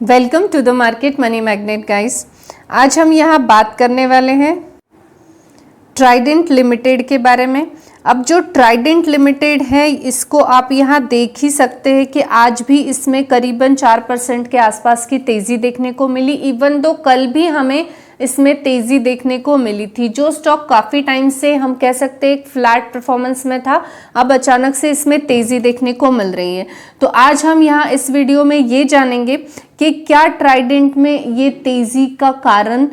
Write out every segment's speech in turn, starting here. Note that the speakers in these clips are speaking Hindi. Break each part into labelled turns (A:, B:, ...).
A: Welcome to the market money magnet guys. आज हम यहाँ बात करने वाले हैं ट्राइडेंट लिमिटेड के बारे में। अब जो ट्राइडेंट लिमिटेड है इसको आप यहाँ देख ही सकते हैं कि आज भी इसमें करीबन 4% के आसपास की तेज़ी देखने को मिली। इवन दो कल भी हमें इसमें तेज़ी देखने को मिली थी। जो स्टॉक काफ़ी टाइम से हम कह सकते हैं एक फ्लैट परफॉर्मेंस में था, अब अचानक से इसमें तेज़ी देखने को मिल रही है। तो आज हम यहाँ इस वीडियो में ये जानेंगे कि क्या ट्राइडेंट में ये तेज़ी का कारण,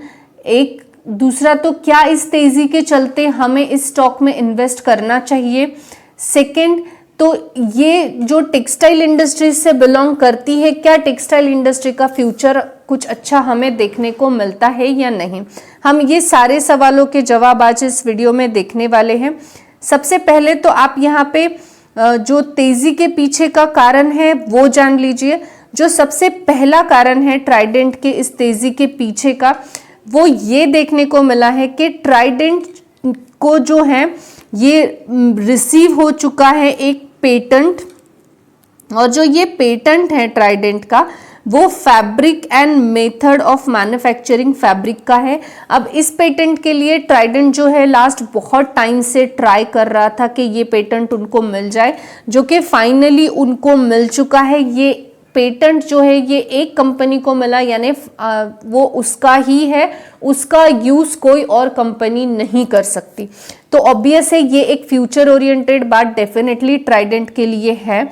A: एक दूसरा तो क्या इस तेज़ी के चलते हमें इस स्टॉक में इन्वेस्ट करना चाहिए। सेकंड तो ये जो टेक्सटाइल इंडस्ट्री से बिलोंग करती है, क्या टेक्सटाइल इंडस्ट्री का फ्यूचर कुछ अच्छा हमें देखने को मिलता है या नहीं। हम ये सारे सवालों के जवाब आज इस वीडियो में देखने वाले हैं। सबसे पहले तो आप यहाँ पे जो तेज़ी के पीछे का कारण है वो जान लीजिए। जो सबसे पहला कारण है ट्राइडेंट के इस तेज़ी के पीछे का, वो ये देखने को मिला है कि ट्राइडेंट को जो है ये रिसीव हो चुका है एक पेटेंट, और जो ये पेटेंट है ट्राइडेंट का वो fabric and method of manufacturing fabric का है। अब इस पेटेंट के लिए ट्राइडेंट जो है लास्ट बहुत टाइम से ट्राई कर रहा था कि ये पेटेंट उनको मिल जाए, जो कि फाइनली उनको मिल चुका है। ये पेटेंट जो है ये एक कंपनी को मिला, यानी वो उसका ही है, उसका यूज कोई और कंपनी नहीं कर सकती। तो ऑब्वियस है ये एक फ्यूचर ओरिएंटेड बात डेफिनेटली ट्राइडेंट के लिए है।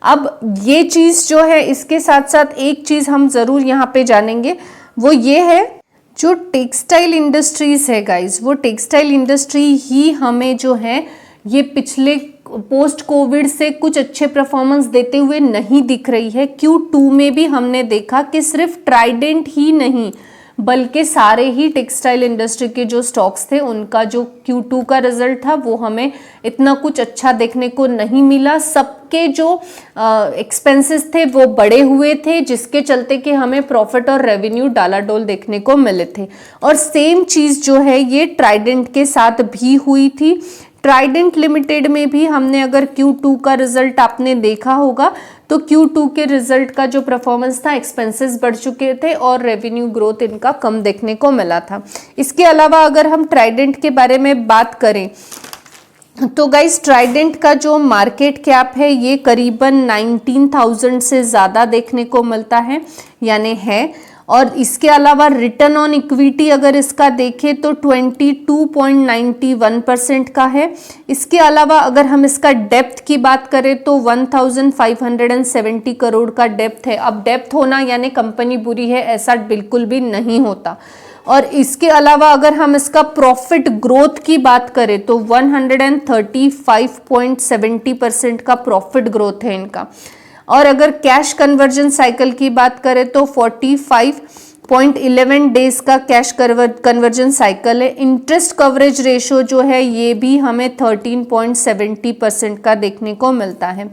A: अब ये चीज जो है, इसके साथ साथ एक चीज हम जरूर यहाँ पे जानेंगे, वो ये है जो टेक्सटाइल इंडस्ट्रीज है गाइज, वो टेक्सटाइल इंडस्ट्री ही हमें जो है ये पिछले पोस्ट कोविड से कुछ अच्छे परफॉर्मेंस देते हुए नहीं दिख रही है। Q2 में भी हमने देखा कि सिर्फ ट्राइडेंट ही नहीं बल्कि सारे ही टेक्सटाइल इंडस्ट्री के जो स्टॉक्स थे उनका जो Q2 का रिजल्ट था वो हमें इतना कुछ अच्छा देखने को नहीं मिला। सबके जो एक्सपेंसेस थे वो बढ़े हुए थे, जिसके चलते कि हमें प्रॉफिट और रेवेन्यू डालाडोल देखने को मिले थे। और सेम चीज़ जो है ये ट्राइडेंट के साथ भी हुई थी। ट्राइडेंट लिमिटेड में भी हमने अगर Q2 का रिजल्ट आपने देखा होगा तो Q2 के रिजल्ट का जो परफॉर्मेंस था, एक्सपेंसेस बढ़ चुके थे और रेवेन्यू ग्रोथ इनका कम देखने को मिला था। इसके अलावा अगर हम ट्राइडेंट के बारे में बात करें तो गाइस ट्राइडेंट का जो मार्केट कैप है ये करीबन 19,000 से ज़्यादा देखने को मिलता है, यानी है। और इसके अलावा रिटर्न ऑन इक्विटी अगर इसका देखें तो 22.91% का है। इसके अलावा अगर हम इसका डेप्थ की बात करें तो 1570 करोड़ का डेप्थ है। अब डेप्थ होना यानी कंपनी बुरी है ऐसा बिल्कुल भी नहीं होता। और इसके अलावा अगर हम इसका प्रॉफिट ग्रोथ की बात करें तो 135.70% का प्रॉफिट ग्रोथ है इनका। और अगर कैश कन्वर्जन साइकिल की बात करें तो 45.11 डेज का कैश कन्वर्जन साइकिल है। इंटरेस्ट कवरेज रेशो जो है ये भी हमें 13.70% का देखने को मिलता है।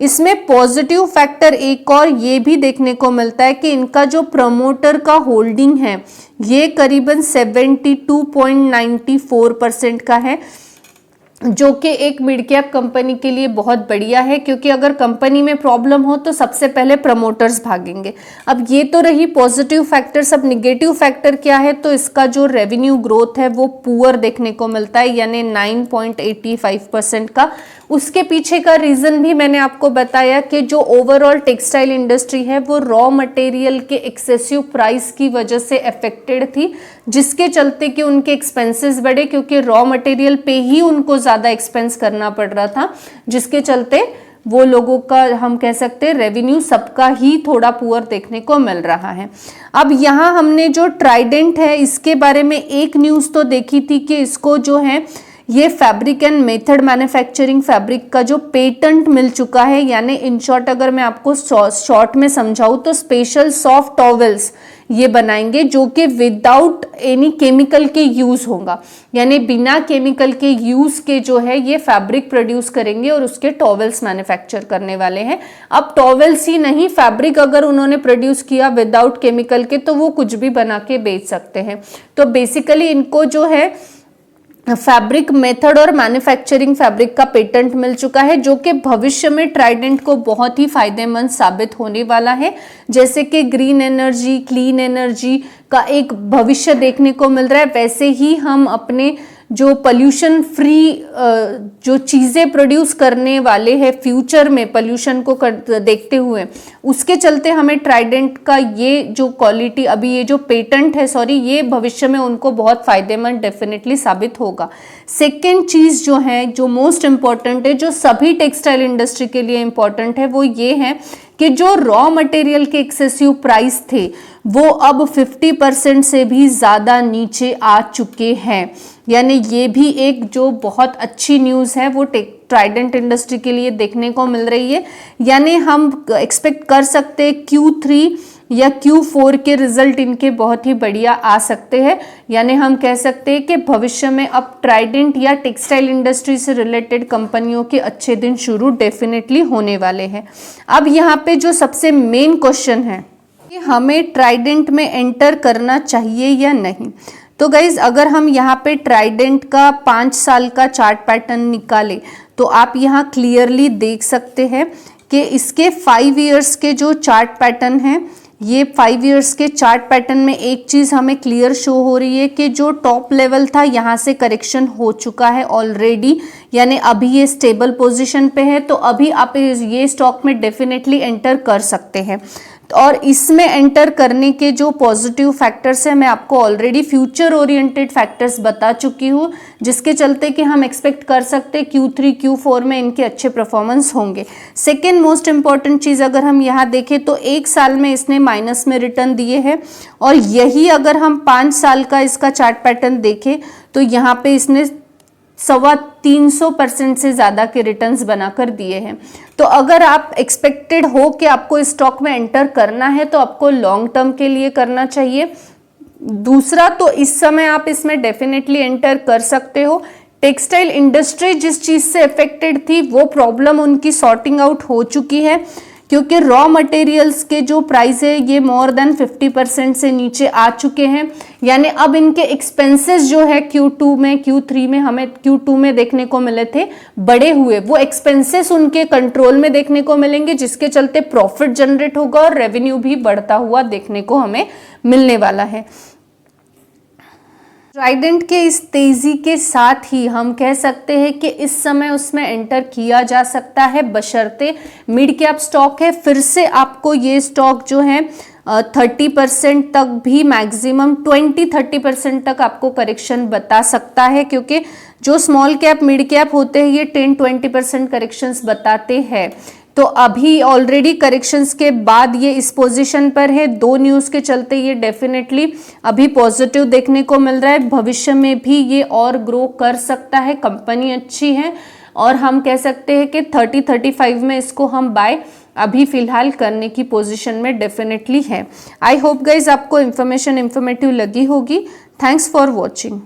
A: इसमें पॉजिटिव फैक्टर एक और ये भी देखने को मिलता है कि इनका जो प्रमोटर का होल्डिंग है ये करीबन 72.94% का है, जो कि एक मिड कैप कंपनी के लिए बहुत बढ़िया है, क्योंकि अगर कंपनी में प्रॉब्लम हो तो सबसे पहले प्रमोटर्स भागेंगे। अब ये तो रही पॉजिटिव फैक्टर्स। अब निगेटिव फैक्टर क्या है, तो इसका जो रेवेन्यू ग्रोथ है वो पुअर देखने को मिलता है, यानी 9.85% का। उसके पीछे का रीज़न भी मैंने आपको बताया कि जो ओवरऑल टेक्सटाइल इंडस्ट्री है वो रॉ मटेरियल के एक्सेसिव प्राइस की वजह से अफेक्टेड थी, जिसके चलते कि उनके एक्सपेंसेस बढ़े, क्योंकि रॉ मटेरियल पे ही उनको ज़्यादा एक्सपेंस करना पड़ रहा था, जिसके चलते वो लोगों का हम कह सकते हैं रेवेन्यू सबका ही थोड़ा पुअर देखने को मिल रहा है। अब यहाँ हमने जो ट्राइडेंट है इसके बारे में एक न्यूज़ तो देखी थी कि इसको जो है ये fabric and method manufacturing fabric का जो पेटेंट मिल चुका है, यानी इन शॉर्ट अगर मैं आपको शॉर्ट में समझाऊं तो स्पेशल सॉफ्ट टॉवल्स ये बनाएंगे जो कि विदाउट एनी केमिकल के यूज होगा, यानी बिना केमिकल के यूज के जो है ये फैब्रिक प्रोड्यूस करेंगे और उसके टॉवल्स मैन्युफैक्चर करने वाले हैं। अब टॉवल्स ही नहीं, फैब्रिक अगर उन्होंने प्रोड्यूस किया विदाउट केमिकल के तो वो कुछ भी बना के बेच सकते हैं। तो बेसिकली इनको जो है फैब्रिक मेथड और मैन्युफैक्चरिंग फैब्रिक का पेटेंट मिल चुका है, जो कि भविष्य में ट्राइडेंट को बहुत ही फायदेमंद साबित होने वाला है। जैसे कि ग्रीन एनर्जी, क्लीन एनर्जी का एक भविष्य देखने को मिल रहा है, वैसे ही हम अपने जो पोल्यूशन फ्री जो चीज़ें प्रोड्यूस करने वाले हैं फ्यूचर में पोल्यूशन को देखते हुए, उसके चलते हमें ट्राइडेंट का ये जो क्वालिटी, अभी ये जो पेटेंट है ये भविष्य में उनको बहुत फायदेमंद डेफिनेटली साबित होगा। सेकेंड चीज़ जो है, जो मोस्ट इम्पॉर्टेंट है, जो सभी टेक्सटाइल इंडस्ट्री के लिए इम्पॉर्टेंट है, वो ये है कि जो रॉ मटेरियल के एक्सेसिव प्राइस थे वो अब 50% से भी ज़्यादा नीचे आ चुके हैं। यानी ये भी एक जो बहुत अच्छी न्यूज़ है वो ट्राइडेंट इंडस्ट्री के लिए देखने को मिल रही है। यानी हम एक्सपेक्ट कर सकते हैं Q3 या Q4 के रिजल्ट इनके बहुत ही बढ़िया आ सकते हैं। यानी हम कह सकते हैं कि भविष्य में अब ट्राइडेंट या टेक्सटाइल इंडस्ट्री से रिलेटेड कंपनियों के अच्छे दिन शुरू डेफिनेटली होने वाले हैं। अब यहाँ पे जो सबसे मेन क्वेश्चन है कि हमें ट्राइडेंट में एंटर करना चाहिए या नहीं। तो गाइज, अगर हम यहाँ पे ट्राइडेंट का 5 साल का चार्ट पैटर्न निकालें तो आप यहाँ क्लियरली देख सकते हैं कि इसके 5 इयर्स के जो चार्ट पैटर्न है, ये 5 इयर्स के चार्ट पैटर्न में एक चीज़ हमें क्लियर शो हो रही है कि जो टॉप लेवल था यहाँ से करेक्शन हो चुका है ऑलरेडी। यानी अभी ये स्टेबल पोजीशन पे है, तो अभी आप ये स्टॉक में डेफिनेटली एंटर कर सकते हैं। और इसमें एंटर करने के जो पॉजिटिव फैक्टर्स हैं, मैं आपको ऑलरेडी फ्यूचर ओरिएंटेड फैक्टर्स बता चुकी हूँ, जिसके चलते कि हम एक्सपेक्ट कर सकते हैं Q3 Q4 में इनके अच्छे परफॉर्मेंस होंगे। सेकेंड मोस्ट इंपॉर्टेंट चीज़ अगर हम यहाँ देखें तो 1 साल में इसने माइनस में रिटर्न दिए हैं, और यही अगर हम 5 साल का इसका चार्ट पैटर्न देखें तो यहाँ पे इसने 350% से ज़्यादा के रिटर्न्स बनाकर दिए हैं। तो अगर आप एक्सपेक्टेड हो कि आपको इस स्टॉक में एंटर करना है तो आपको लॉन्ग टर्म के लिए करना चाहिए। दूसरा, तो इस समय आप इसमें डेफिनेटली एंटर कर सकते हो। टेक्सटाइल इंडस्ट्री जिस चीज़ से अफेक्टेड थी वो प्रॉब्लम उनकी सॉर्टिंग आउट हो चुकी है, क्योंकि रॉ मटेरियल्स के जो प्राइस है ये मोर देन 50% से नीचे आ चुके हैं। यानी अब इनके एक्सपेंसेस जो है Q2 में, Q3 में हमें Q2 में देखने को मिले थे बढ़े हुए, वो एक्सपेंसेस उनके कंट्रोल में देखने को मिलेंगे, जिसके चलते प्रॉफिट जनरेट होगा और रेवेन्यू भी बढ़ता हुआ देखने को हमें मिलने वाला है। ट्राइडेंट के इस तेजी के साथ ही हम कह सकते हैं कि इस समय उसमें एंटर किया जा सकता है, बशर्ते मिड कैप स्टॉक है। फिर से आपको ये स्टॉक जो है 30% तक भी, मैक्सिमम 20-30% तक आपको करेक्शन बता सकता है, क्योंकि जो स्मॉल कैप मिड कैप होते हैं ये 10-20% करेक्शंस बताते हैं। तो अभी ऑलरेडी करेक्शंस के बाद ये इस पोजीशन पर है। 2 न्यूज़ के चलते ये डेफिनेटली अभी पॉजिटिव देखने को मिल रहा है। भविष्य में भी ये और ग्रो कर सकता है, कंपनी अच्छी है, और हम कह सकते हैं कि 30-35 में इसको हम बाय अभी फिलहाल करने की पोजीशन में डेफिनेटली है। आई होप गाइज आपको इन्फॉर्मेटिव लगी होगी। Thanks for watching.